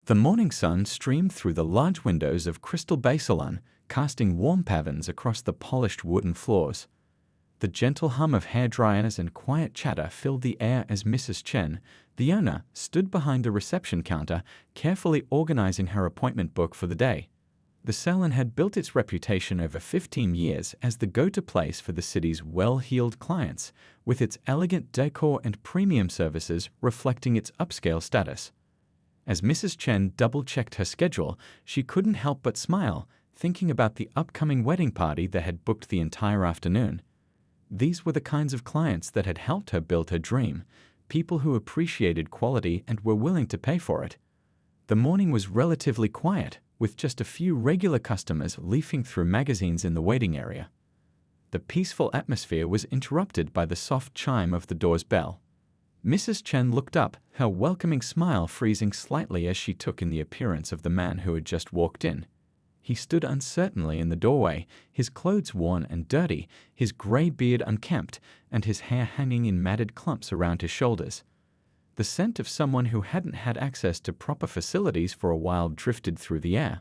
The morning sun streamed through the large windows of Crystal Bay Salon, casting warm pavans across the polished wooden floors. The gentle hum of hair dryers and quiet chatter filled the air as Mrs. Chen, the owner, stood behind the reception counter, carefully organizing her appointment book for the day. The salon had built its reputation over 15 years as the go-to place for the city's well-heeled clients, with its elegant decor and premium services reflecting its upscale status. As Mrs. Chen double-checked her schedule, she couldn't help but smile, thinking about the upcoming wedding party that had booked the entire afternoon. These were the kinds of clients that had helped her build her dream, people who appreciated quality and were willing to pay for it. The morning was relatively quiet, with just a few regular customers leafing through magazines in the waiting area. The peaceful atmosphere was interrupted by the soft chime of the door's bell. Mrs. Chen looked up, her welcoming smile freezing slightly as she took in the appearance of the man who had just walked in. He stood uncertainly in the doorway, his clothes worn and dirty, his gray beard unkempt, and his hair hanging in matted clumps around his shoulders. The scent of someone who hadn't had access to proper facilities for a while drifted through the air.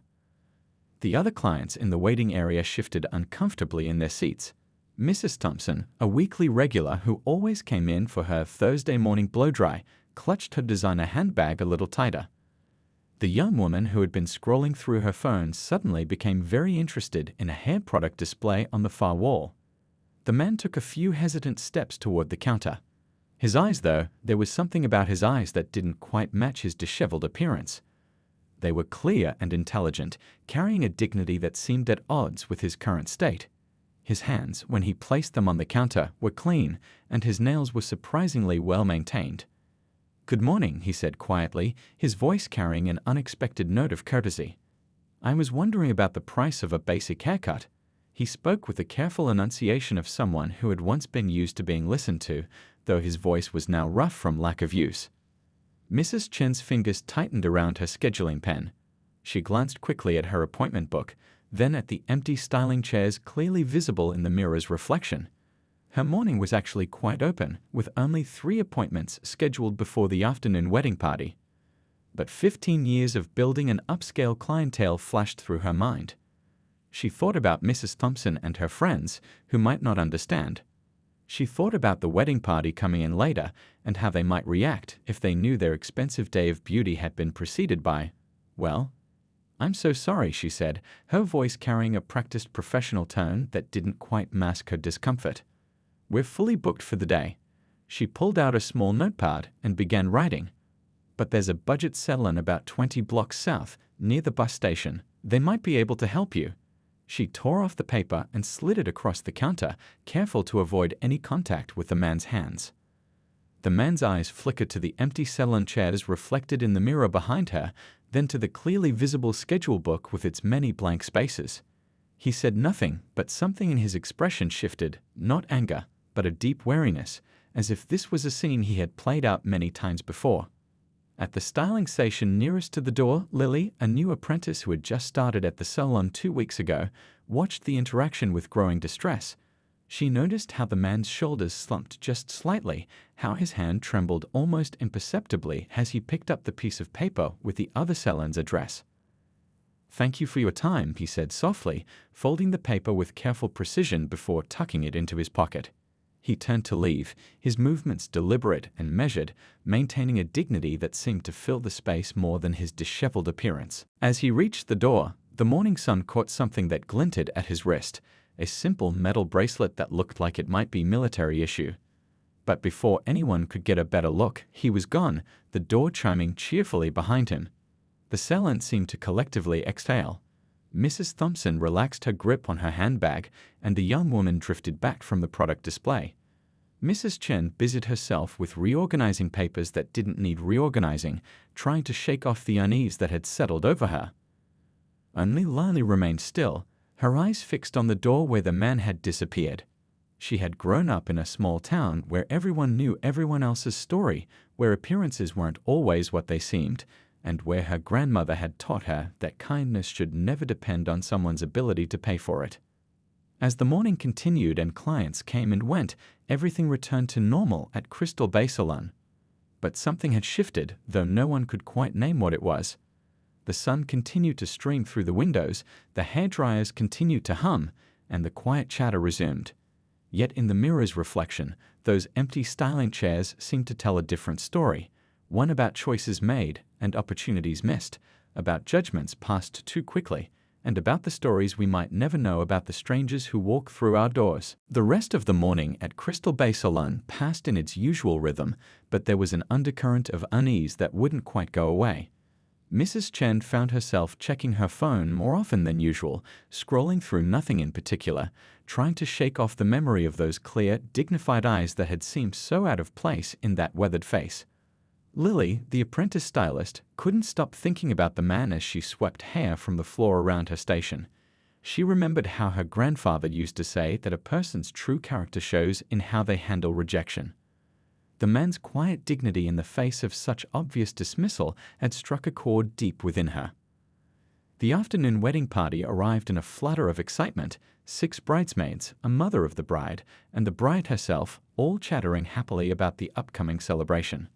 The other clients in the waiting area shifted uncomfortably in their seats. Mrs. Thompson, a weekly regular who always came in for her Thursday morning blow-dry, clutched her designer handbag a little tighter. The young woman who had been scrolling through her phone suddenly became very interested in a hair product display on the far wall. The man took a few hesitant steps toward the counter. His eyes, though, there was something about his eyes that didn't quite match his disheveled appearance. They were clear and intelligent, carrying a dignity that seemed at odds with his current state. His hands, when he placed them on the counter, were clean, and his nails were surprisingly well maintained. "Good morning," he said quietly, his voice carrying an unexpected note of courtesy. "I was wondering about the price of a basic haircut." He spoke with the careful enunciation of someone who had once been used to being listened to, though his voice was now rough from lack of use. Mrs. Chen's fingers tightened around her scheduling pen. She glanced quickly at her appointment book, then at the empty styling chairs clearly visible in the mirror's reflection. Her morning was actually quite open, with only 3 appointments scheduled before the afternoon wedding party. But 15 years of building an upscale clientele flashed through her mind. She thought about Mrs. Thompson and her friends, who might not understand. She thought about the wedding party coming in later and how they might react if they knew their expensive day of beauty had been preceded by, well, "I'm so sorry," she said, her voice carrying a practiced professional tone that didn't quite mask her discomfort. "We're fully booked for the day." She pulled out a small notepad and began writing. "But there's a budget salon about 20 blocks south, near the bus station. They might be able to help you." She tore off the paper and slid it across the counter, careful to avoid any contact with the man's hands. The man's eyes flickered to the empty salon chairs reflected in the mirror behind her, then to the clearly visible schedule book with its many blank spaces. He said nothing, but something in his expression shifted, not anger, but a deep wariness, as if this was a scene he had played out many times before. At the styling station nearest to the door, Lily, a new apprentice who had just started at the salon 2 weeks ago, watched the interaction with growing distress. She noticed how the man's shoulders slumped just slightly, how his hand trembled almost imperceptibly as he picked up the piece of paper with the other salon's address. "Thank you for your time," he said softly, folding the paper with careful precision before tucking it into his pocket. He turned to leave, his movements deliberate and measured, maintaining a dignity that seemed to fill the space more than his disheveled appearance. As he reached the door, the morning sun caught something that glinted at his wrist, a simple metal bracelet that looked like it might be military issue. But before anyone could get a better look, he was gone, the door chiming cheerfully behind him. The salon seemed to collectively exhale. Mrs. Thompson relaxed her grip on her handbag, and the young woman drifted back from the product display. Mrs. Chen busied herself with reorganizing papers that didn't need reorganizing, trying to shake off the unease that had settled over her. Only Lily remained still, her eyes fixed on the door where the man had disappeared. She had grown up in a small town where everyone knew everyone else's story, where appearances weren't always what they seemed, and where her grandmother had taught her that kindness should never depend on someone's ability to pay for it. As the morning continued and clients came and went, everything returned to normal at Crystal Bay Salon. But something had shifted, though no one could quite name what it was. The sun continued to stream through the windows, the hairdryers continued to hum, and the quiet chatter resumed. Yet in the mirror's reflection, those empty styling chairs seemed to tell a different story, one about choices made and opportunities missed, about judgments passed too quickly, and about the stories we might never know about the strangers who walk through our doors. The rest of the morning at Crystal Bay Salon passed in its usual rhythm, but there was an undercurrent of unease that wouldn't quite go away. Mrs. Chen found herself checking her phone more often than usual, scrolling through nothing in particular, trying to shake off the memory of those clear, dignified eyes that had seemed so out of place in that weathered face. Lily, the apprentice stylist, couldn't stop thinking about the man as she swept hair from the floor around her station. She remembered how her grandfather used to say that a person's true character shows in how they handle rejection. The man's quiet dignity in the face of such obvious dismissal had struck a chord deep within her. The afternoon wedding party arrived in a flutter of excitement, 6 bridesmaids, a mother of the bride, and the bride herself, all chattering happily about the upcoming celebration.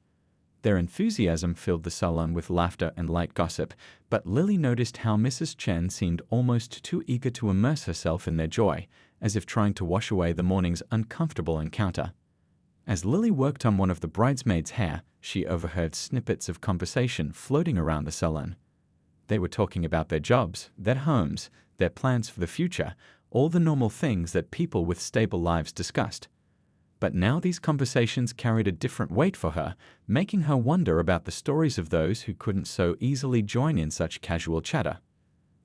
Their enthusiasm filled the salon with laughter and light gossip, but Lily noticed how Mrs. Chen seemed almost too eager to immerse herself in their joy, as if trying to wash away the morning's uncomfortable encounter. As Lily worked on one of the bridesmaids' hair, she overheard snippets of conversation floating around the salon. They were talking about their jobs, their homes, their plans for the future, all the normal things that people with stable lives discussed. But now these conversations carried a different weight for her, making her wonder about the stories of those who couldn't so easily join in such casual chatter.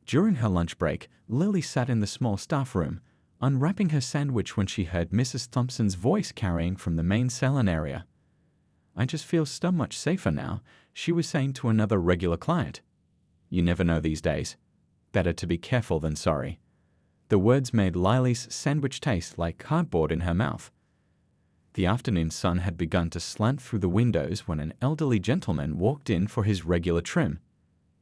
During her lunch break, Lily sat in the small staff room, unwrapping her sandwich when she heard Mrs. Thompson's voice carrying from the main salon area. "I just feel so much safer now," she was saying to another regular client. "You never know these days. Better to be careful than sorry." The words made Lily's sandwich taste like cardboard in her mouth. The afternoon sun had begun to slant through the windows when an elderly gentleman walked in for his regular trim.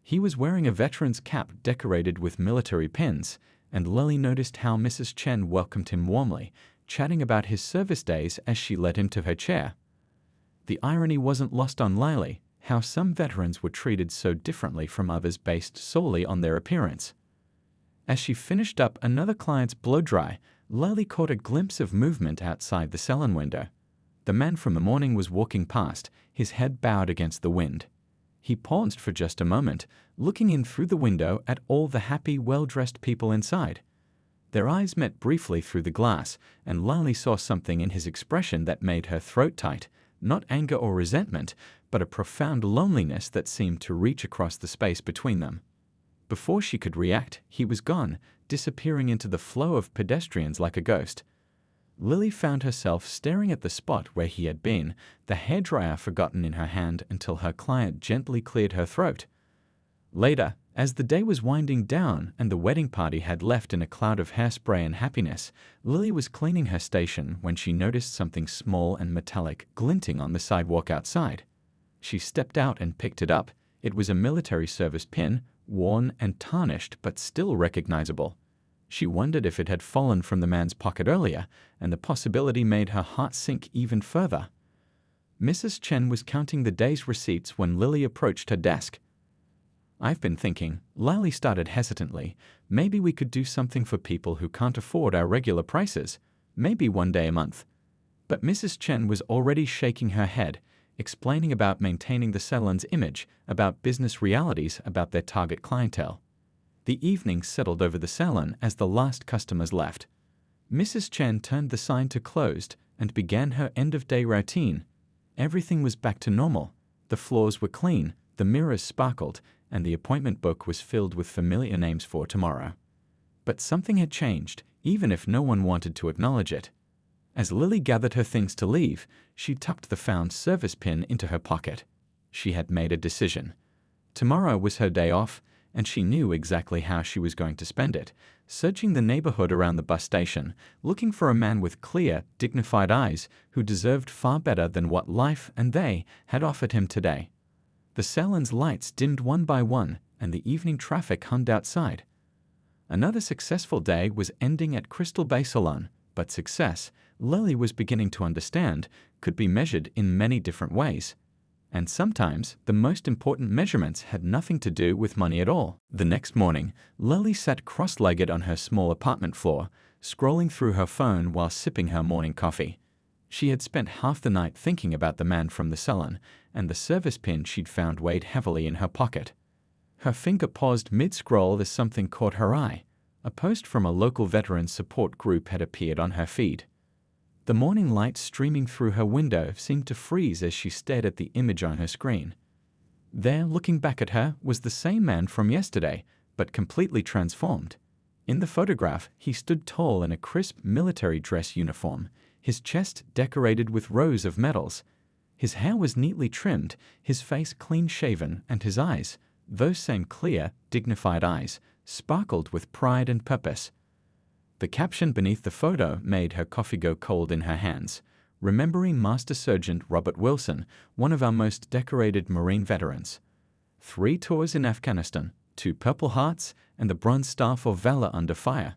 He was wearing a veteran's cap decorated with military pins, and Lily noticed how Mrs. Chen welcomed him warmly, chatting about his service days as she led him to her chair. The irony wasn't lost on Lily, how some veterans were treated so differently from others based solely on their appearance. As she finished up another client's blow-dry, Lily caught a glimpse of movement outside the salon window. The man from the morning was walking past, his head bowed against the wind. He paused for just a moment, looking in through the window at all the happy, well-dressed people inside. Their eyes met briefly through the glass, and Lily saw something in his expression that made her throat tight, not anger or resentment, but a profound loneliness that seemed to reach across the space between them. Before she could react, he was gone, disappearing into the flow of pedestrians like a ghost. Lily found herself staring at the spot where he had been, the hairdryer forgotten in her hand until her client gently cleared her throat. Later, as the day was winding down and the wedding party had left in a cloud of hairspray and happiness, Lily was cleaning her station when she noticed something small and metallic glinting on the sidewalk outside. She stepped out and picked it up. It was a military service pin, worn and tarnished but still recognizable. She wondered if it had fallen from the man's pocket earlier, and the possibility made her heart sink even further. Mrs. Chen was counting the day's receipts when Lily approached her desk. "I've been thinking," Lily started hesitantly, "maybe we could do something for people who can't afford our regular prices, maybe one day a month." But Mrs. Chen was already shaking her head, explaining about maintaining the salon's image, about business realities, about their target clientele. The evening settled over the salon as the last customers left. Mrs. Chen turned the sign to closed and began her end-of-day routine. Everything was back to normal. The floors were clean, the mirrors sparkled, and the appointment book was filled with familiar names for tomorrow. But something had changed, even if no one wanted to acknowledge it. As Lily gathered her things to leave, she tucked the found service pin into her pocket. She had made a decision. Tomorrow was her day off, and she knew exactly how she was going to spend it, searching the neighborhood around the bus station, looking for a man with clear, dignified eyes who deserved far better than what life and they had offered him today. The salon's lights dimmed one by one, and the evening traffic hummed outside. Another successful day was ending at Crystal Bay Salon, but success, Lily was beginning to understand, could be measured in many different ways. And sometimes, the most important measurements had nothing to do with money at all. The next morning, Lily sat cross-legged on her small apartment floor, scrolling through her phone while sipping her morning coffee. She had spent half the night thinking about the man from the salon, and the service pin she'd found weighed heavily in her pocket. Her finger paused mid-scroll as something caught her eye. A post from a local veteran support group had appeared on her feed. The morning light streaming through her window seemed to freeze as she stared at the image on her screen. There, looking back at her, was the same man from yesterday, but completely transformed. In the photograph, he stood tall in a crisp military dress uniform, his chest decorated with rows of medals. His hair was neatly trimmed, his face clean-shaven, and his eyes, those same clear, dignified eyes, sparkled with pride and purpose. The caption beneath the photo made her coffee go cold in her hands. Remembering Master Sergeant Robert Wilson, one of our most decorated Marine veterans. 3 tours in Afghanistan, 2 Purple Hearts, and the Bronze Star for Valor under fire.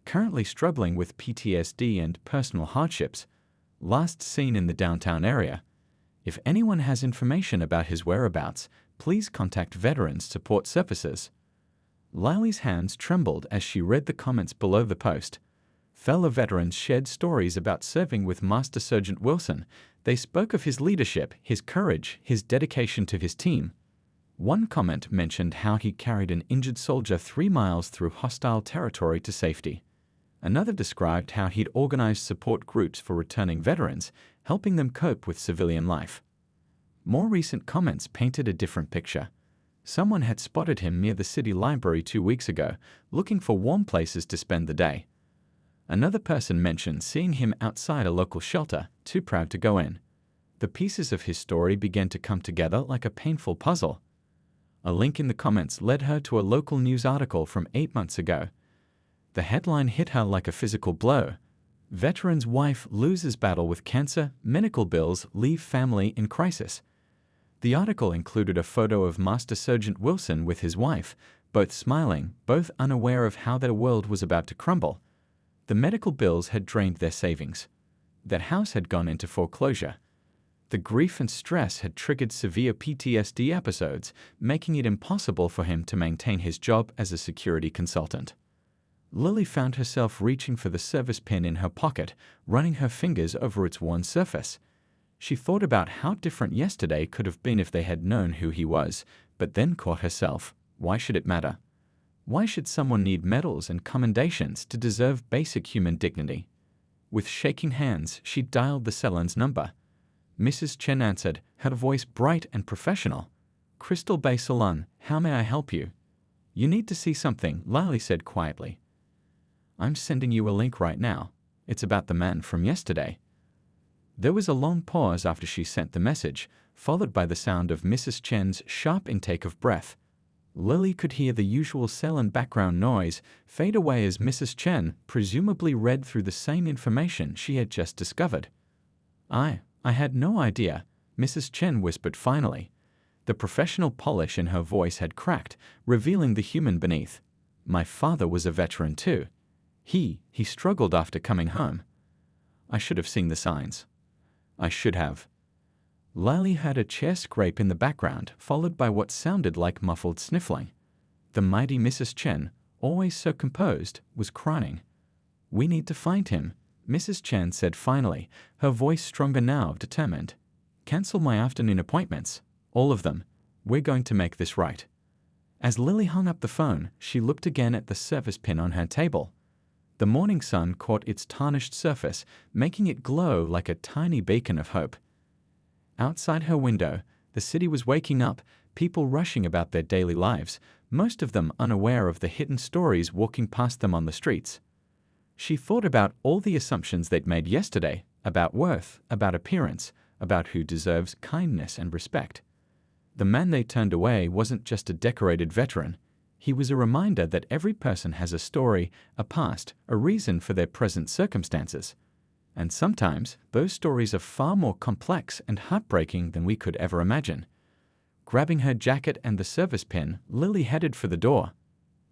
Currently struggling with PTSD and personal hardships. Last seen in the downtown area. If anyone has information about his whereabouts, please contact Veterans Support Services. Lily's hands trembled as she read the comments below the post. Fellow veterans shared stories about serving with Master Sergeant Wilson. They spoke of his leadership, his courage, his dedication to his team. One comment mentioned how he carried an injured soldier 3 miles through hostile territory to safety. Another described how he'd organized support groups for returning veterans, helping them cope with civilian life. More recent comments painted a different picture. Someone had spotted him near the city library 2 weeks ago, looking for warm places to spend the day. Another person mentioned seeing him outside a local shelter, too proud to go in. The pieces of his story began to come together like a painful puzzle. A link in the comments led her to a local news article from 8 months ago. The headline hit her like a physical blow. Veteran's wife loses battle with cancer, medical bills leave family in crisis. The article included a photo of Master Sergeant Wilson with his wife, both smiling, both unaware of how their world was about to crumble. The medical bills had drained their savings. Their house had gone into foreclosure. The grief and stress had triggered severe PTSD episodes, making it impossible for him to maintain his job as a security consultant. Lily found herself reaching for the service pin in her pocket, running her fingers over its worn surface. She thought about how different yesterday could have been if they had known who he was, but then caught herself. Why should it matter? Why should someone need medals and commendations to deserve basic human dignity? With shaking hands, she dialed the salon's number. Mrs. Chen answered, her voice bright and professional. "Crystal Bay Salon, how may I help you?" "You need to see something," Lily said quietly. "I'm sending you a link right now. It's about the man from yesterday." There was a long pause after she sent the message, followed by the sound of Mrs. Chen's sharp intake of breath. Lily could hear the usual salon background noise fade away as Mrs. Chen presumably read through the same information she had just discovered. I had no idea," Mrs. Chen whispered finally. The professional polish in her voice had cracked, revealing the human beneath. "My father was a veteran too. He struggled after coming home. I should have seen the signs. I should have." Lily heard a chair scrape in the background, followed by what sounded like muffled sniffling. The mighty Mrs. Chen, always so composed, was crying. "We need to find him," Mrs. Chen said finally, her voice stronger now, determined. "Cancel my afternoon appointments. All of them. We're going to make this right." As Lily hung up the phone, she looked again at the service pin on her table. The morning sun caught its tarnished surface, making it glow like a tiny beacon of hope. Outside her window, the city was waking up, people rushing about their daily lives, most of them unaware of the hidden stories walking past them on the streets. She thought about all the assumptions they'd made yesterday, about worth, about appearance, about who deserves kindness and respect. The man they turned away wasn't just a decorated veteran. He was a reminder that every person has a story, a past, a reason for their present circumstances. And sometimes, those stories are far more complex and heartbreaking than we could ever imagine. Grabbing her jacket and the service pin, Lily headed for the door.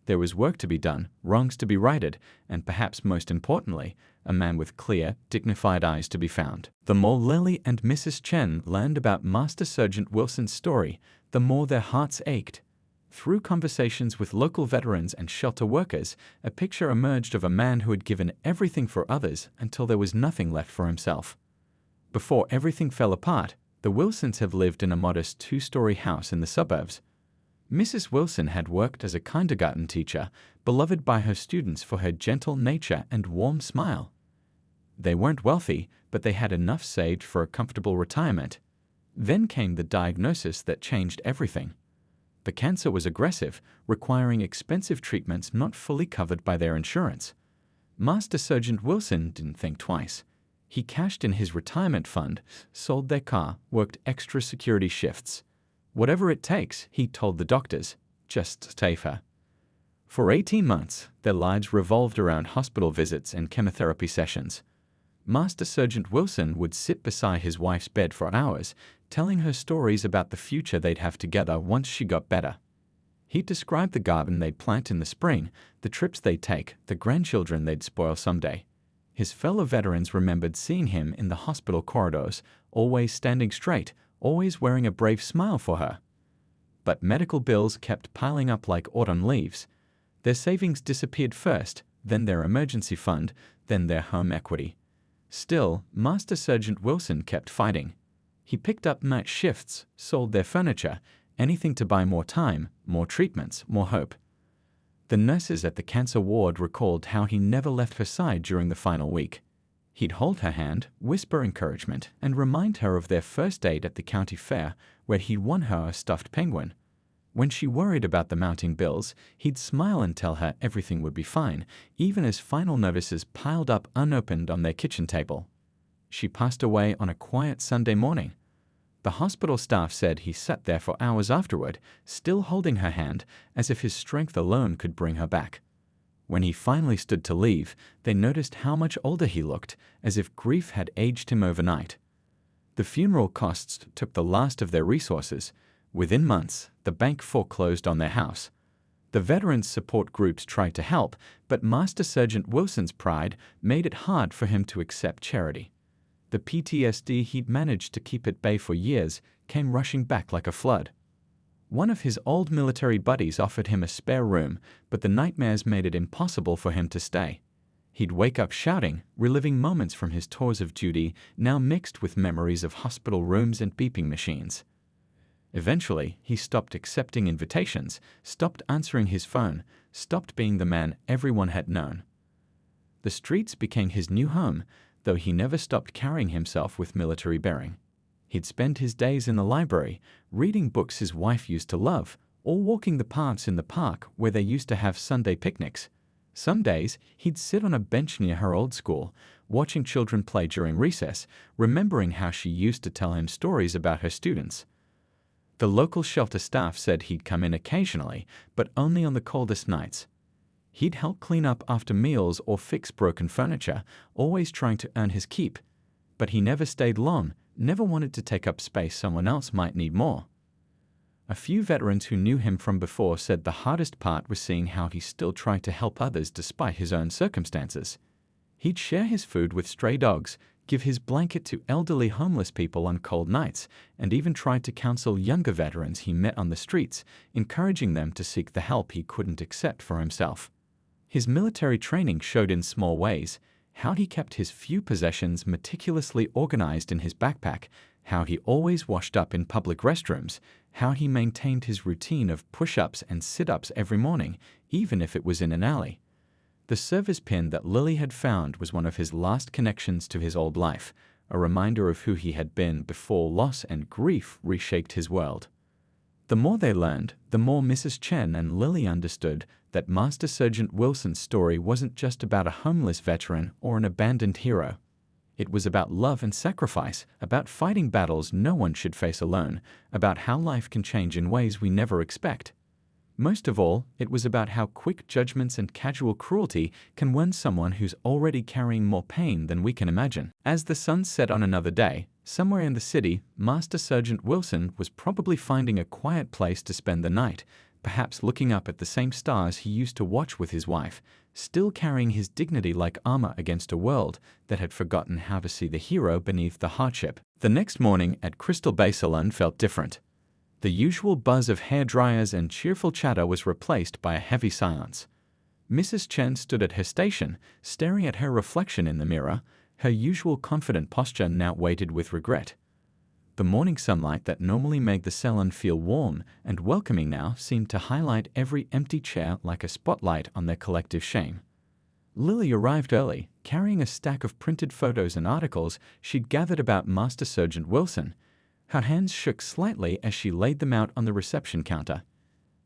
There was work to be done, wrongs to be righted, and perhaps most importantly, a man with clear, dignified eyes to be found. The more Lily and Mrs. Chen learned about Master Sergeant Wilson's story, the more their hearts ached. Through conversations with local veterans and shelter workers, a picture emerged of a man who had given everything for others until there was nothing left for himself. Before everything fell apart, the Wilsons have lived in a modest two-story house in the suburbs. Mrs. Wilson had worked as a kindergarten teacher, beloved by her students for her gentle nature and warm smile. They weren't wealthy, but they had enough saved for a comfortable retirement. Then came the diagnosis that changed everything. The cancer was aggressive, requiring expensive treatments not fully covered by their insurance. Master Sergeant Wilson didn't think twice. He cashed in his retirement fund, sold their car, worked extra security shifts. Whatever it takes, he told the doctors, just to save her. For 18 months, their lives revolved around hospital visits and chemotherapy sessions. Master Sergeant Wilson would sit beside his wife's bed for hours, telling her stories about the future they'd have together once she got better. He'd describe the garden they'd plant in the spring, the trips they'd take, the grandchildren they'd spoil someday. His fellow veterans remembered seeing him in the hospital corridors, always standing straight, always wearing a brave smile for her. But medical bills kept piling up like autumn leaves. Their savings disappeared first, then their emergency fund, then their home equity. Still, Master Sergeant Wilson kept fighting. He picked up night shifts, sold their furniture, anything to buy more time, more treatments, more hope. The nurses at the cancer ward recalled how he never left her side during the final week. He'd hold her hand, whisper encouragement, and remind her of their first date at the county fair, where he'd won her a stuffed penguin. When she worried about the mounting bills, he'd smile and tell her everything would be fine, even as final notices piled up unopened on their kitchen table. She passed away on a quiet Sunday morning. The hospital staff said he sat there for hours afterward, still holding her hand, as if his strength alone could bring her back. When he finally stood to leave, they noticed how much older he looked, as if grief had aged him overnight. The funeral costs took the last of their resources. Within months, the bank foreclosed on their house. The veterans support groups tried to help, but Master Sergeant Wilson's pride made it hard for him to accept charity. The PTSD he'd managed to keep at bay for years came rushing back like a flood. One of his old military buddies offered him a spare room, but the nightmares made it impossible for him to stay. He'd wake up shouting, reliving moments from his tours of duty, now mixed with memories of hospital rooms and beeping machines. Eventually, he stopped accepting invitations, stopped answering his phone, stopped being the man everyone had known. The streets became his new home, though he never stopped carrying himself with military bearing. He'd spend his days in the library, reading books his wife used to love, or walking the paths in the park where they used to have Sunday picnics. Some days, he'd sit on a bench near her old school, watching children play during recess, remembering how she used to tell him stories about her students. The local shelter staff said he'd come in occasionally, but only on the coldest nights. He'd help clean up after meals or fix broken furniture, always trying to earn his keep. But he never stayed long, never wanted to take up space someone else might need more. A few veterans who knew him from before said the hardest part was seeing how he still tried to help others despite his own circumstances. He'd share his food with stray dogs, give his blanket to elderly homeless people on cold nights, and even tried to counsel younger veterans he met on the streets, encouraging them to seek the help he couldn't accept for himself. His military training showed in small ways: how he kept his few possessions meticulously organized in his backpack, how he always washed up in public restrooms, how he maintained his routine of push-ups and sit-ups every morning, even if it was in an alley. The service pin that Lily had found was one of his last connections to his old life, a reminder of who he had been before loss and grief reshaped his world. The more they learned, the more Mrs. Chen and Lily understood that Master Sergeant Wilson's story wasn't just about a homeless veteran or an abandoned hero. It was about love and sacrifice, about fighting battles no one should face alone, about how life can change in ways we never expect. Most of all, it was about how quick judgments and casual cruelty can wound someone who's already carrying more pain than we can imagine. As the sun set on another day, somewhere in the city, Master Sergeant Wilson was probably finding a quiet place to spend the night, perhaps looking up at the same stars he used to watch with his wife, still carrying his dignity like armor against a world that had forgotten how to see the hero beneath the hardship. The next morning at Crystal Bay Salon felt different. The usual buzz of hair dryers and cheerful chatter was replaced by a heavy silence. Mrs. Chen stood at her station, staring at her reflection in the mirror, her usual confident posture now weighted with regret. The morning sunlight that normally made the salon feel warm and welcoming now seemed to highlight every empty chair like a spotlight on their collective shame. Lily arrived early, carrying a stack of printed photos and articles she'd gathered about Master Sergeant Wilson. Her hands shook slightly as she laid them out on the reception counter.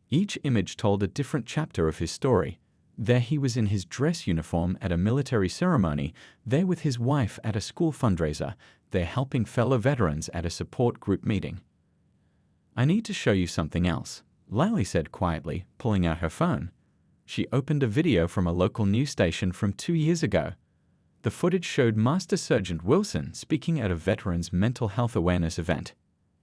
Each image told a different chapter of his story. There he was in his dress uniform at a military ceremony, there with his wife at a school fundraiser, there helping fellow veterans at a support group meeting. "I need to show you something else," Lily said quietly, pulling out her phone. She opened a video from a local news station from 2 years ago. The footage showed Master Sergeant Wilson speaking at a veterans' mental health awareness event.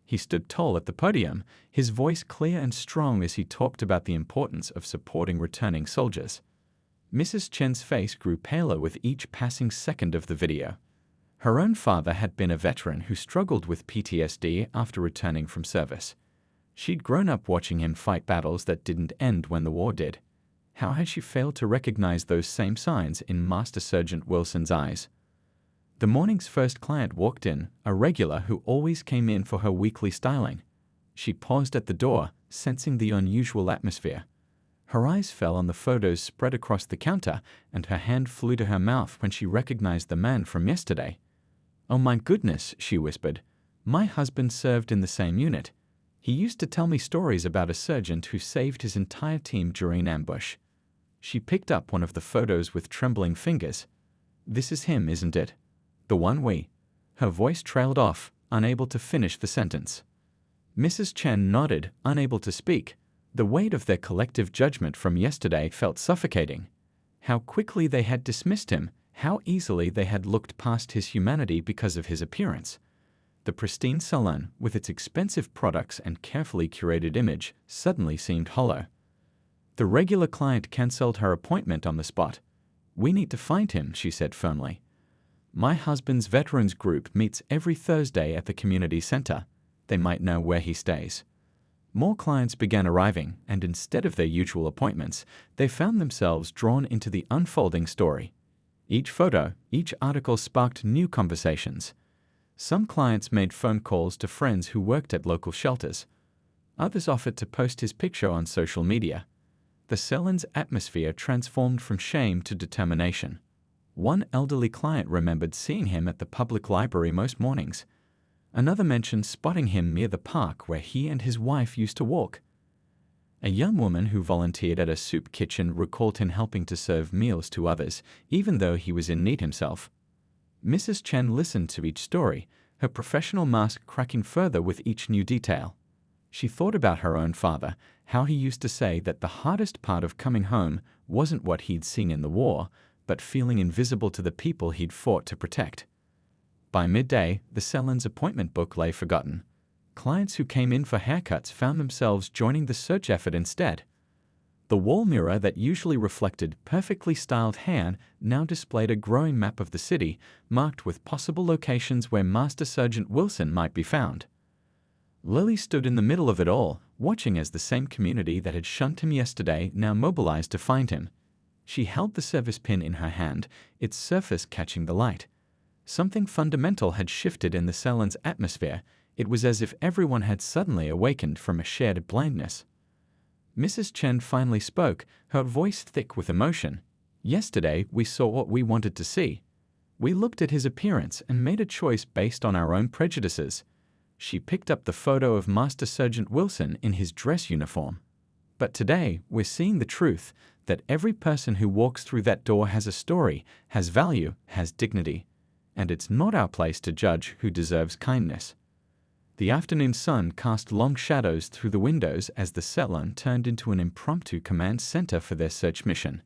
He stood tall at the podium, his voice clear and strong as he talked about the importance of supporting returning soldiers. Mrs. Chen's face grew paler with each passing second of the video. Her own father had been a veteran who struggled with PTSD after returning from service. She'd grown up watching him fight battles that didn't end when the war did. How had she failed to recognize those same signs in Master Sergeant Wilson's eyes? The morning's first client walked in, a regular who always came in for her weekly styling. She paused at the door, sensing the unusual atmosphere. Her eyes fell on the photos spread across the counter, and her hand flew to her mouth when she recognized the man from yesterday. "Oh my goodness," she whispered. "My husband served in the same unit. He used to tell me stories about a sergeant who saved his entire team during an ambush." She picked up one of the photos with trembling fingers. "This is him, isn't it? The one we—" Her voice trailed off, unable to finish the sentence. Mrs. Chen nodded, unable to speak. The weight of their collective judgment from yesterday felt suffocating. How quickly they had dismissed him, how easily they had looked past his humanity because of his appearance. The pristine salon, with its expensive products and carefully curated image, suddenly seemed hollow. The regular client cancelled her appointment on the spot. "We need to find him," she said firmly. "My husband's veterans group meets every Thursday at the community center. They might know where he stays." More clients began arriving, and instead of their usual appointments, they found themselves drawn into the unfolding story. Each photo, each article sparked new conversations. Some clients made phone calls to friends who worked at local shelters. Others offered to post his picture on social media. The salon's atmosphere transformed from shame to determination. One elderly client remembered seeing him at the public library most mornings. Another mentioned spotting him near the park where he and his wife used to walk. A young woman who volunteered at a soup kitchen recalled him helping to serve meals to others, even though he was in need himself. Mrs. Chen listened to each story, her professional mask cracking further with each new detail. She thought about her own father, how he used to say that the hardest part of coming home wasn't what he'd seen in the war, but feeling invisible to the people he'd fought to protect. By midday, the salon's appointment book lay forgotten. Clients who came in for haircuts found themselves joining the search effort instead. The wall mirror that usually reflected perfectly styled hair now displayed a growing map of the city, marked with possible locations where Master Sergeant Wilson might be found. Lily stood in the middle of it all, watching as the same community that had shunned him yesterday now mobilized to find him. She held the service pin in her hand, its surface catching the light. Something fundamental had shifted in the salon's atmosphere. It was as if everyone had suddenly awakened from a shared blindness. Mrs. Chen finally spoke, her voice thick with emotion. "Yesterday, we saw what we wanted to see. We looked at his appearance and made a choice based on our own prejudices." She picked up the photo of Master Sergeant Wilson in his dress uniform. "But today, we're seeing the truth, that every person who walks through that door has a story, has value, has dignity. And it's not our place to judge who deserves kindness." The afternoon sun cast long shadows through the windows as the salon turned into an impromptu command center for their search mission.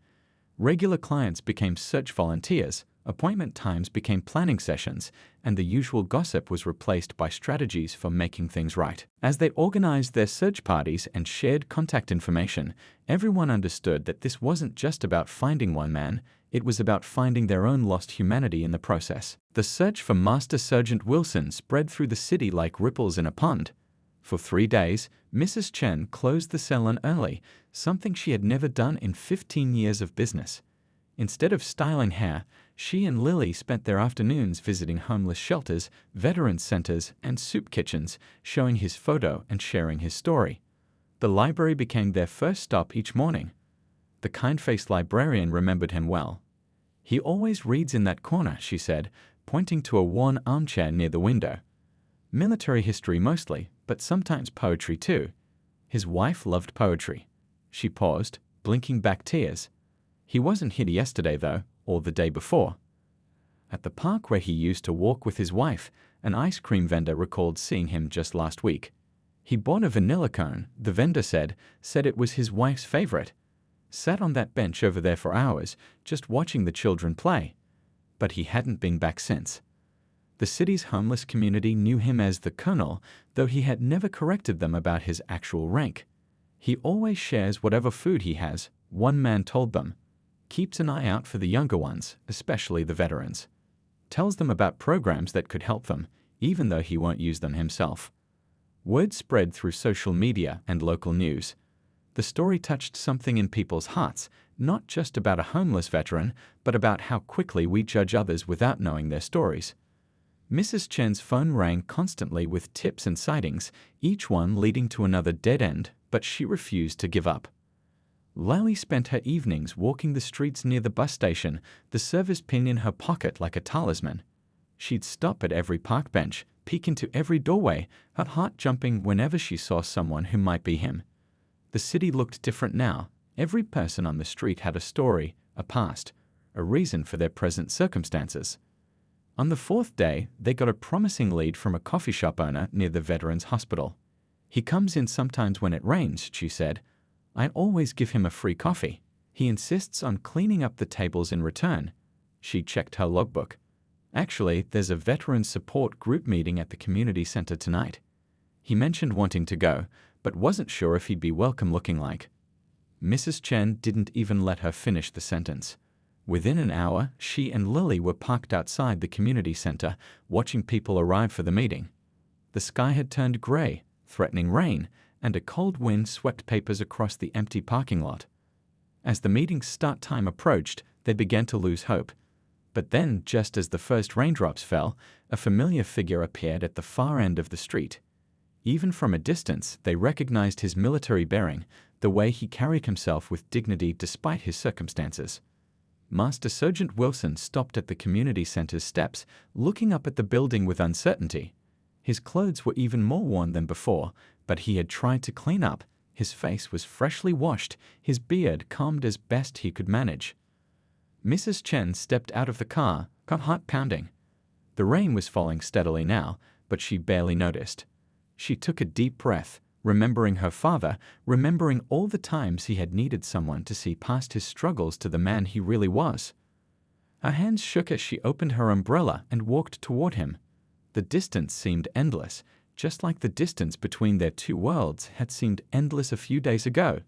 Regular clients became search volunteers, Appointment times became planning sessions, and the usual gossip was replaced by strategies for making things right. As they organized their search parties and shared contact information, everyone understood that this wasn't just about finding one man, it was about finding their own lost humanity in the process. The search for Master Sergeant Wilson spread through the city like ripples in a pond. For 3 days, Mrs. Chen closed the salon early, something she had never done in 15 years of business. Instead of styling hair, she and Lily spent their afternoons visiting homeless shelters, veterans centers, and soup kitchens, showing his photo and sharing his story. The library became their first stop each morning. The kind-faced librarian remembered him well. "He always reads in that corner," she said, pointing to a worn armchair near the window. "Military history mostly, but sometimes poetry too. His wife loved poetry." She paused, blinking back tears. "He wasn't here yesterday, though, or the day before." At the park where he used to walk with his wife, an ice cream vendor recalled seeing him just last week. He bought a vanilla cone, the vendor said it was his wife's favorite. Sat on that bench over there for hours, just watching the children play. But he hadn't been back since. The city's homeless community knew him as the Colonel, though he had never corrected them about his actual rank. "He always shares whatever food he has," one man told them. "Keeps an eye out for the younger ones, especially the veterans. Tells them about programs that could help them, even though he won't use them himself." Word spread through social media and local news. The story touched something in people's hearts, not just about a homeless veteran, but about how quickly we judge others without knowing their stories. Mrs. Chen's phone rang constantly with tips and sightings, each one leading to another dead end, but she refused to give up. Lally spent her evenings walking the streets near the bus station, the service pin in her pocket like a talisman. She'd stop at every park bench, peek into every doorway, her heart jumping whenever she saw someone who might be him. The city looked different now. Every person on the street had a story, a past, a reason for their present circumstances. On the 4th day, they got a promising lead from a coffee shop owner near the Veterans Hospital. "He comes in sometimes when it rains," she said. "I always give him a free coffee. He insists on cleaning up the tables in return." She checked her logbook. "Actually, there's a veterans support group meeting at the community center tonight. He mentioned wanting to go, but wasn't sure if he'd be welcome looking like." Mrs. Chen didn't even let her finish the sentence. Within an hour, she and Lily were parked outside the community center, watching people arrive for the meeting. The sky had turned gray, threatening rain, and a cold wind swept papers across the empty parking lot. As the meeting's start time approached, they began to lose hope. But then, just as the first raindrops fell, a familiar figure appeared at the far end of the street. Even from a distance, they recognized his military bearing, the way he carried himself with dignity despite his circumstances. Master Sergeant Wilson stopped at the community center's steps, looking up at the building with uncertainty. His clothes were even more worn than before, but he had tried to clean up. His face was freshly washed, his beard combed as best he could manage. Mrs. Chen stepped out of the car, her heart pounding. The rain was falling steadily now, but she barely noticed. She took a deep breath, remembering her father, remembering all the times he had needed someone to see past his struggles to the man he really was. Her hands shook as she opened her umbrella and walked toward him. The distance seemed endless, just like the distance between their two worlds had seemed endless a few days ago.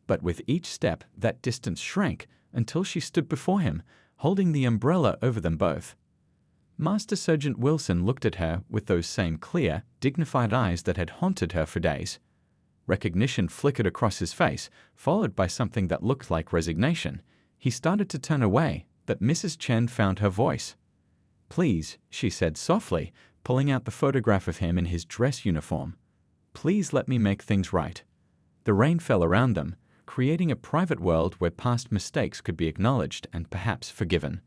But with each step, that distance shrank until she stood before him, holding the umbrella over them both. Master Sergeant Wilson looked at her with those same clear, dignified eyes that had haunted her for days. Recognition flickered across his face, followed by something that looked like resignation. He started to turn away, but Mrs. Chen found her voice. "Please," she said softly, pulling out the photograph of him in his dress uniform. "Please let me make things right." The rain fell around them, creating a private world where past mistakes could be acknowledged and perhaps forgiven.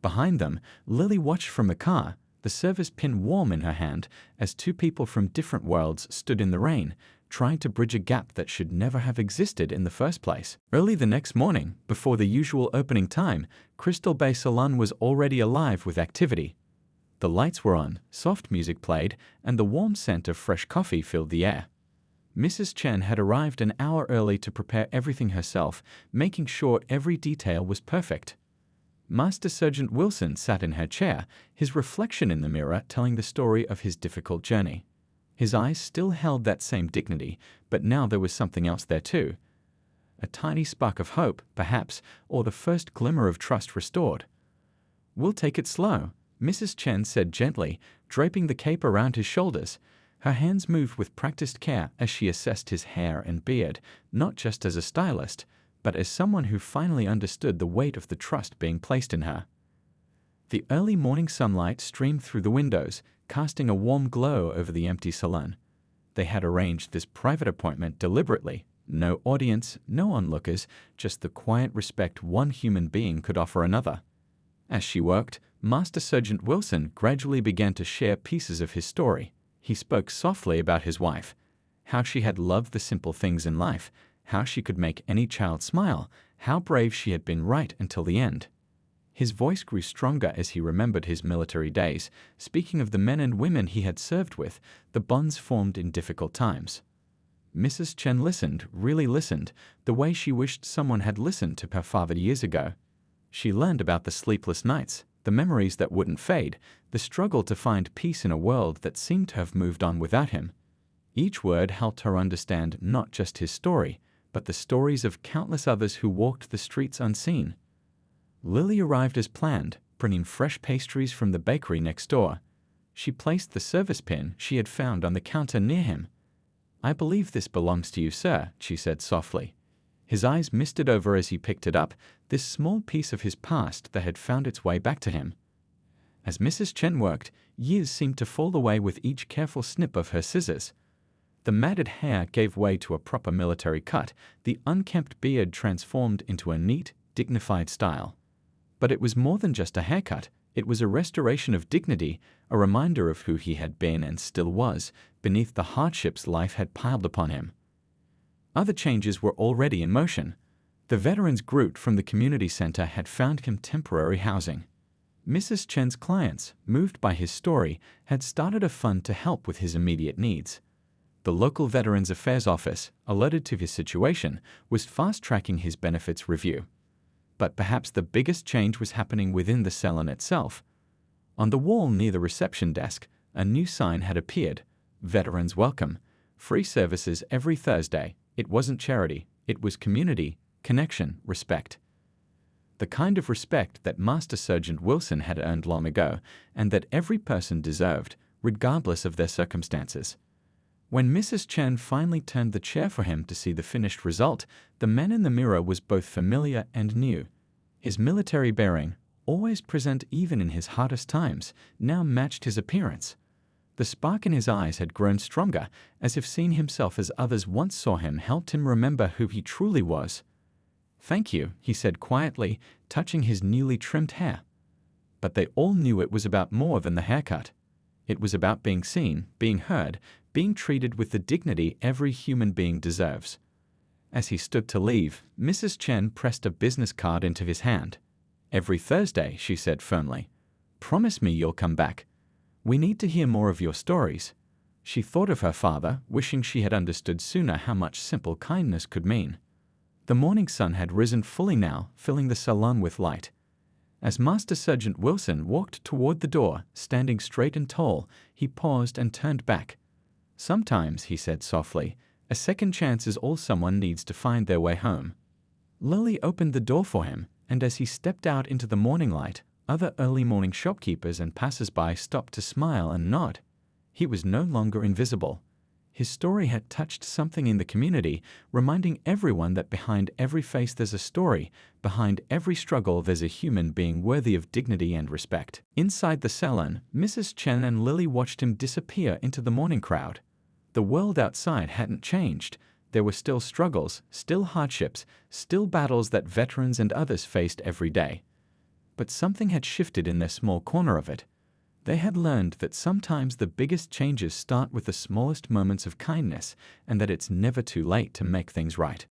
Behind them, Lily watched from the car, the service pin warm in her hand, as two people from different worlds stood in the rain, trying to bridge a gap that should never have existed in the first place. Early the next morning, before the usual opening time, Crystal Bay Salon was already alive with activity. The lights were on, soft music played, and the warm scent of fresh coffee filled the air. Mrs. Chen had arrived an hour early to prepare everything herself, making sure every detail was perfect. Master Sergeant Wilson sat in her chair, his reflection in the mirror telling the story of his difficult journey. His eyes still held that same dignity, but now there was something else there too. A tiny spark of hope, perhaps, or the first glimmer of trust restored. "We'll take it slow," Mrs. Chen said gently, draping the cape around his shoulders. Her hands moved with practiced care as she assessed his hair and beard, not just as a stylist, but as someone who finally understood the weight of the trust being placed in her. The early morning sunlight streamed through the windows, casting a warm glow over the empty salon. They had arranged this private appointment deliberately. No audience, no onlookers, just the quiet respect one human being could offer another. As she worked, Master Sergeant Wilson gradually began to share pieces of his story. He spoke softly about his wife, how she had loved the simple things in life, how she could make any child smile, how brave she had been right until the end. His voice grew stronger as he remembered his military days, speaking of the men and women he had served with, the bonds formed in difficult times. Mrs. Chen listened, really listened, the way she wished someone had listened to her father years ago. She learned about the sleepless nights, the memories that wouldn't fade, the struggle to find peace in a world that seemed to have moved on without him. Each word helped her understand not just his story, but the stories of countless others who walked the streets unseen. Lily arrived as planned, bringing fresh pastries from the bakery next door. She placed the service pin she had found on the counter near him. "I believe this belongs to you, sir," she said softly. His eyes misted over as he picked it up, this small piece of his past that had found its way back to him. As Mrs. Chen worked, years seemed to fall away with each careful snip of her scissors. The matted hair gave way to a proper military cut, the unkempt beard transformed into a neat, dignified style. But it was more than just a haircut. It was a restoration of dignity, a reminder of who he had been and still was, beneath the hardships life had piled upon him. Other changes were already in motion. The veterans Groot from the community center had found him temporary housing. Mrs. Chen's clients, moved by his story, had started a fund to help with his immediate needs. The local Veterans Affairs Office, alerted to his situation, was fast-tracking his benefits review. But perhaps the biggest change was happening within the salon itself. On the wall near the reception desk, a new sign had appeared: "Veterans Welcome. Free services every Thursday." It wasn't charity, it was community, connection, respect. The kind of respect that Master Sergeant Wilson had earned long ago, and that every person deserved, regardless of their circumstances. When Mrs. Chen finally turned the chair for him to see the finished result, the man in the mirror was both familiar and new. His military bearing, always present even in his hardest times, now matched his appearance. The spark in his eyes had grown stronger, as if seeing himself as others once saw him helped him remember who he truly was. "Thank you," he said quietly, touching his newly trimmed hair. But they all knew it was about more than the haircut. It was about being seen, being heard, being treated with the dignity every human being deserves. As he stood to leave, Mrs. Chen pressed a business card into his hand. "Every Thursday," she said firmly. "Promise me you'll come back. We need to hear more of your stories." She thought of her father, wishing she had understood sooner how much simple kindness could mean. The morning sun had risen fully now, filling the salon with light. As Master Sergeant Wilson walked toward the door, standing straight and tall, he paused and turned back. "Sometimes," he said softly, "a second chance is all someone needs to find their way home." Lily opened the door for him, and as he stepped out into the morning light, other early morning shopkeepers and passers-by stopped to smile and nod. He was no longer invisible. His story had touched something in the community, reminding everyone that behind every face there's a story, behind every struggle there's a human being worthy of dignity and respect. Inside the salon, Mrs. Chen and Lily watched him disappear into the morning crowd. The world outside hadn't changed. There were still struggles, still hardships, still battles that veterans and others faced every day. But something had shifted in their small corner of it. They had learned that sometimes the biggest changes start with the smallest moments of kindness, and that it's never too late to make things right.